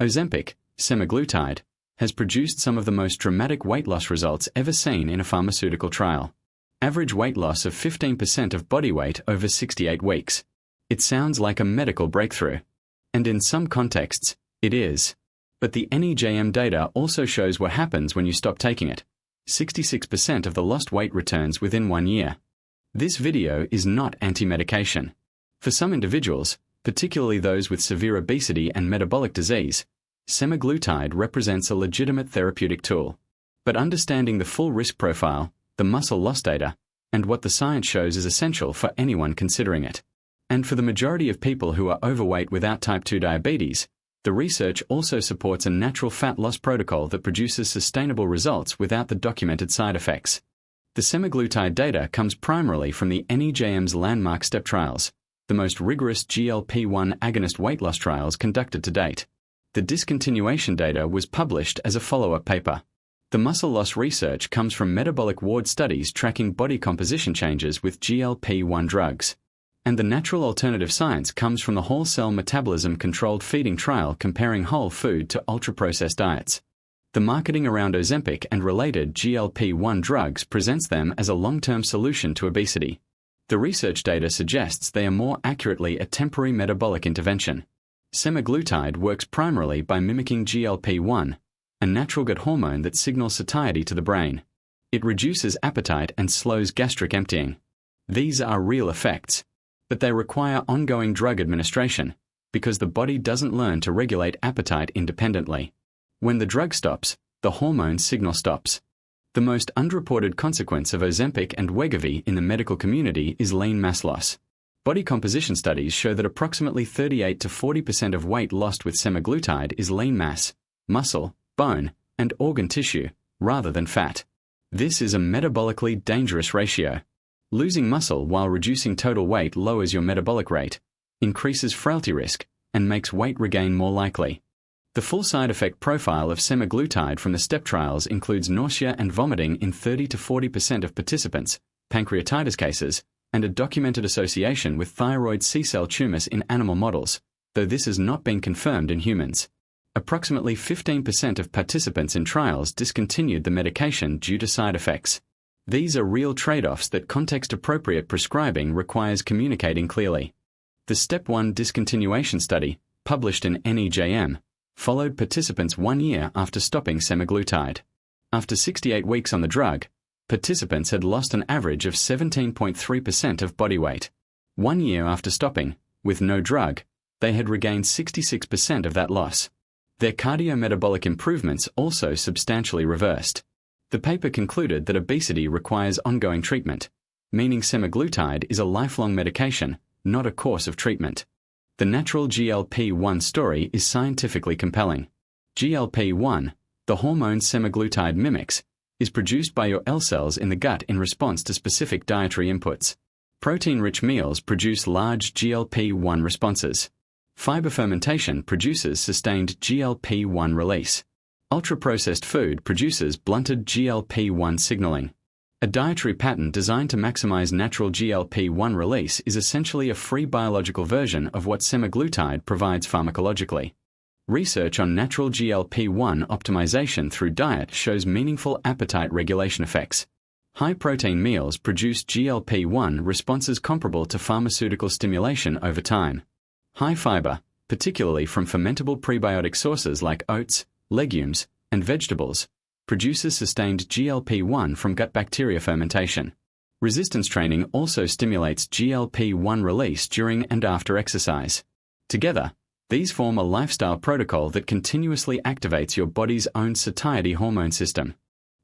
Ozempic, semaglutide, has produced some of the most dramatic weight loss results ever seen in a pharmaceutical trial. Average weight loss of 15% of body weight over 68 weeks. It sounds like a medical breakthrough. And in some contexts, it is. But the NEJM data also shows what happens when you stop taking it. 66% of the lost weight returns within 1 year. This video is not anti-medication. For some individuals, particularly those with severe obesity and metabolic disease, semaglutide represents a legitimate therapeutic tool. But understanding the full risk profile, the muscle loss data, and what the science shows is essential for anyone considering it. And for the majority of people who are overweight without type 2 diabetes, the research also supports a natural fat loss protocol that produces sustainable results without the documented side effects. The semaglutide data comes primarily from the NEJM's landmark STEP trials, the most rigorous GLP-1 agonist weight loss trials conducted to date. The discontinuation data was published as a follow-up paper. The muscle loss research comes from metabolic ward studies tracking body composition changes with GLP-1 drugs. And the natural alternative science comes from the whole cell metabolism controlled feeding trial comparing whole food to ultra-processed diets. The marketing around Ozempic and related GLP-1 drugs presents them as a long-term solution to obesity. The research data suggests they are more accurately a temporary metabolic intervention. Semaglutide works primarily by mimicking GLP-1, a natural gut hormone that signals satiety to the brain. It reduces appetite and slows gastric emptying. These are real effects, but they require ongoing drug administration because the body doesn't learn to regulate appetite independently. When the drug stops, the hormone signal stops. The most underreported consequence of Ozempic and Wegovy in the medical community is lean mass loss. Body composition studies show that approximately 38 to 40% of weight lost with semaglutide is lean mass, muscle, bone, and organ tissue, rather than fat. This is a metabolically dangerous ratio. Losing muscle while reducing total weight lowers your metabolic rate, increases frailty risk, and makes weight regain more likely. The full side effect profile of semaglutide from the STEP trials includes nausea and vomiting in 30 to 40% of participants, pancreatitis cases, and a documented association with thyroid C-cell tumors in animal models, though this has not been confirmed in humans. Approximately 15% of participants in trials discontinued the medication due to side effects. These are real trade-offs that context-appropriate prescribing requires communicating clearly. The Step 1 discontinuation study, published in NEJM, followed participants 1 year after stopping semaglutide. After 68 weeks on the drug, participants had lost an average of 17.3% of body weight. 1 year after stopping, with no drug, they had regained 66% of that loss. Their cardiometabolic improvements also substantially reversed. The paper concluded that obesity requires ongoing treatment, meaning semaglutide is a lifelong medication, not a course of treatment. The natural GLP-1 story is scientifically compelling. GLP-1, the hormone semaglutide mimics, is produced by your L cells in the gut in response to specific dietary inputs. Protein-rich meals produce large GLP-1 responses. Fiber fermentation produces sustained GLP-1 release. Ultra-processed food produces blunted GLP-1 signaling. A dietary pattern designed to maximize natural GLP-1 release is essentially a free biological version of what semaglutide provides pharmacologically. Research on natural GLP-1 optimization through diet shows meaningful appetite regulation effects. High-protein meals produce GLP-1 responses comparable to pharmaceutical stimulation over time. High fiber, particularly from fermentable prebiotic sources like oats, legumes, and vegetables, produces sustained GLP-1 from gut bacteria fermentation. Resistance training also stimulates GLP-1 release during and after exercise. Together, these form a lifestyle protocol that continuously activates your body's own satiety hormone system.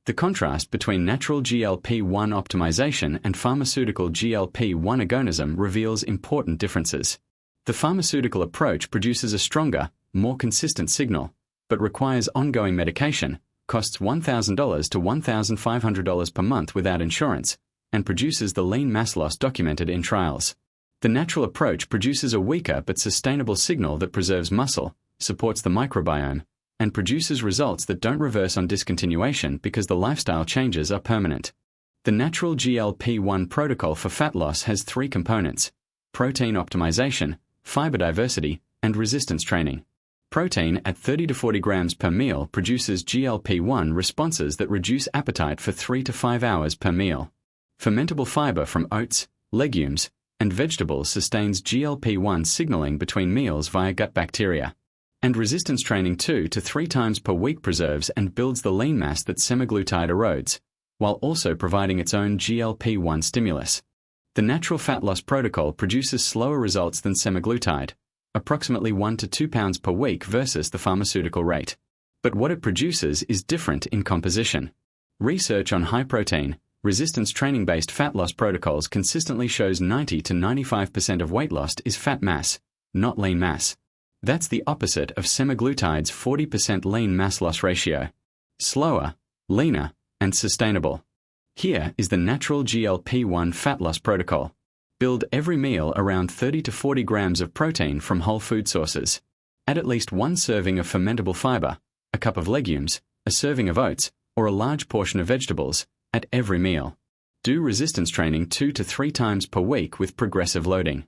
The contrast between natural GLP-1 optimization and pharmaceutical GLP-1 agonism reveals important differences. The pharmaceutical approach produces a stronger, more consistent signal, but requires ongoing medication, costs $1,000 to $1,500 per month without insurance, and produces the lean mass loss documented in trials. The natural approach produces a weaker but sustainable signal that preserves muscle, supports the microbiome, and produces results that don't reverse on discontinuation because the lifestyle changes are permanent. The natural GLP-1 protocol for fat loss has 3 components: protein optimization, fiber diversity, and resistance training. Protein at 30 to 40 grams per meal produces GLP-1 responses that reduce appetite for 3 to 5 hours per meal. Fermentable fiber from oats, legumes, and vegetables sustains GLP-1 signaling between meals via gut bacteria. And resistance training 2 to 3 times per week preserves and builds the lean mass that semaglutide erodes, while also providing its own GLP-1 stimulus. The natural fat loss protocol produces slower results than semaglutide, approximately 1 to 2 pounds per week versus the pharmaceutical rate. But what it produces is different in composition. Research on high-protein, resistance training-based fat loss protocols consistently shows 90 to 95% of weight lost is fat mass, not lean mass. That's the opposite of semaglutide's 40% lean mass loss ratio. Slower, leaner, and sustainable. Here is the natural GLP-1 fat loss protocol. Build every meal around 30 to 40 grams of protein from whole food sources. Add at least 1 serving of fermentable fiber, a cup of legumes, a serving of oats, or a large portion of vegetables at every meal. Do resistance training 2 to 3 times per week with progressive loading.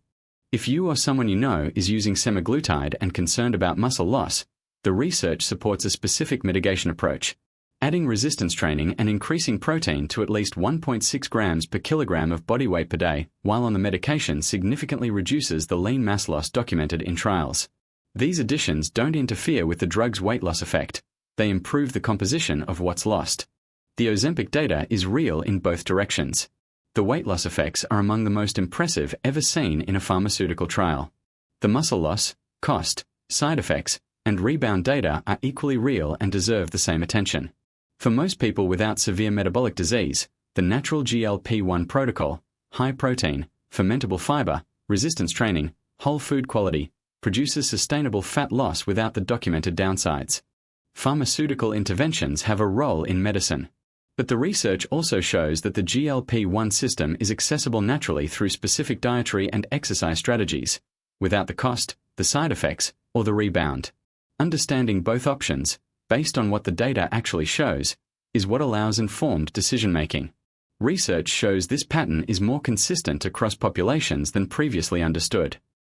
If you or someone you know is using semaglutide and concerned about muscle loss, the research supports a specific mitigation approach. Adding resistance training and increasing protein to at least 1.6 grams per kilogram of body weight per day while on the medication significantly reduces the lean mass loss documented in trials. These additions don't interfere with the drug's weight loss effect. They improve the composition of what's lost. The Ozempic data is real in both directions. The weight loss effects are among the most impressive ever seen in a pharmaceutical trial. The muscle loss, cost, side effects, and rebound data are equally real and deserve the same attention. For most people without severe metabolic disease, the natural GLP-1 protocol, high protein, fermentable fiber, resistance training, whole food quality, produces sustainable fat loss without the documented downsides. Pharmaceutical interventions have a role in medicine. But the research also shows that the GLP-1 system is accessible naturally through specific dietary and exercise strategies, without the cost, the side effects, or the rebound. Understanding both options, based on what the data actually shows, is what allows informed decision-making. Research shows this pattern is more consistent across populations than previously understood.